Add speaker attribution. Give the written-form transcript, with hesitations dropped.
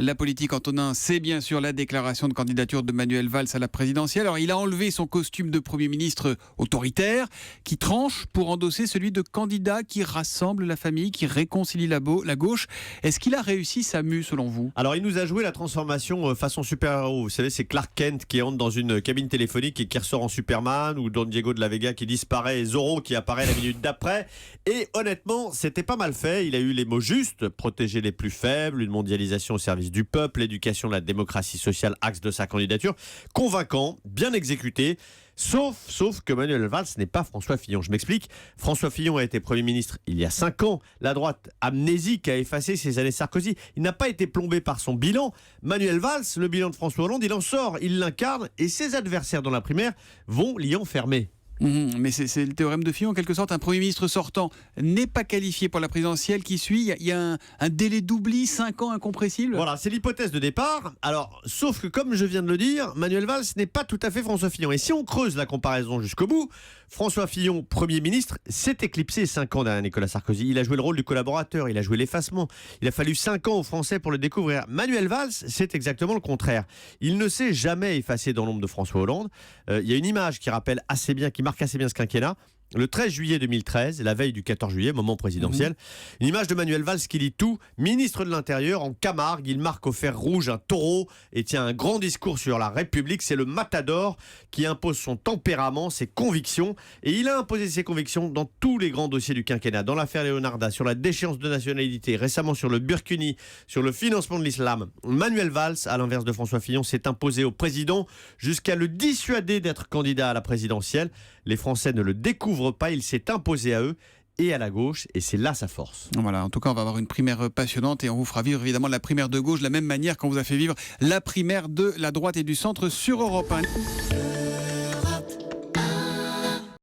Speaker 1: La politique, Antonin, c'est bien sûr la déclaration de candidature de Manuel Valls à la présidentielle. Alors, il a enlevé son costume de Premier ministre autoritaire, qui tranche pour endosser celui de candidat qui rassemble la famille, qui réconcilie la gauche. Est-ce qu'il a réussi sa mue, selon vous ?
Speaker 2: Alors, il nous a joué la transformation façon super-héros. Vous savez, c'est Clark Kent qui entre dans une cabine téléphonique et qui ressort en Superman, ou Don Diego de la Vega qui disparaît et Zorro qui apparaît la minute d'après. Et honnêtement, c'était pas mal fait. Il a eu les mots justes: protéger les plus faibles, une mondialisation au service du peuple, l'éducation de la démocratie sociale, axe de sa candidature. Convaincant, bien exécuté. Sauf que Manuel Valls n'est pas François Fillon. Je m'explique. François Fillon a été Premier ministre il y a 5 ans. La droite amnésique a effacé ses années Sarkozy. Il n'a pas été plombé par son bilan. Manuel Valls, le bilan de François Hollande, il en sort, il l'incarne et ses adversaires dans la primaire vont l'y enfermer.
Speaker 1: Mais c'est le théorème de Fillon, en quelque sorte. Un Premier ministre sortant n'est pas qualifié pour la présidentielle qui suit. Il y a un délai d'oubli, 5 ans incompressible.
Speaker 2: Voilà, c'est l'hypothèse de départ. Alors, sauf que comme je viens de le dire, Manuel Valls n'est pas tout à fait François Fillon. Et si on creuse la comparaison jusqu'au bout, François Fillon, Premier ministre, s'est éclipsé 5 ans derrière Nicolas Sarkozy. Il a joué le rôle du collaborateur, il a joué l'effacement. Il a fallu 5 ans aux Français pour le découvrir. Manuel Valls, c'est exactement le contraire. Il ne s'est jamais effacé dans l'ombre de François Hollande. Il y a une image qui rappelle assez bien, qui marque assez bien ce quinquennat. Le 13 juillet 2013, la veille du 14 juillet, moment présidentiel, une image de Manuel Valls qui lit tout, ministre de l'Intérieur en Camargue. Il marque au fer rouge un taureau et tient un grand discours sur la République. C'est le matador qui impose son tempérament, ses convictions. Et il a imposé ses convictions dans tous les grands dossiers du quinquennat. Dans l'affaire Leonarda, sur la déchéance de nationalité, récemment sur le Burkini, sur le financement de l'islam. Manuel Valls, à l'inverse de François Fillon, s'est imposé au président jusqu'à le dissuader d'être candidat à la présidentielle. Les Français ne le découvrent pas, il s'est imposé à eux et à la gauche, et c'est là sa force.
Speaker 1: Voilà, en tout cas, on va avoir une primaire passionnante et on vous fera vivre évidemment la primaire de gauche de la même manière qu'on vous a fait vivre la primaire de la droite et du centre sur Europe 1.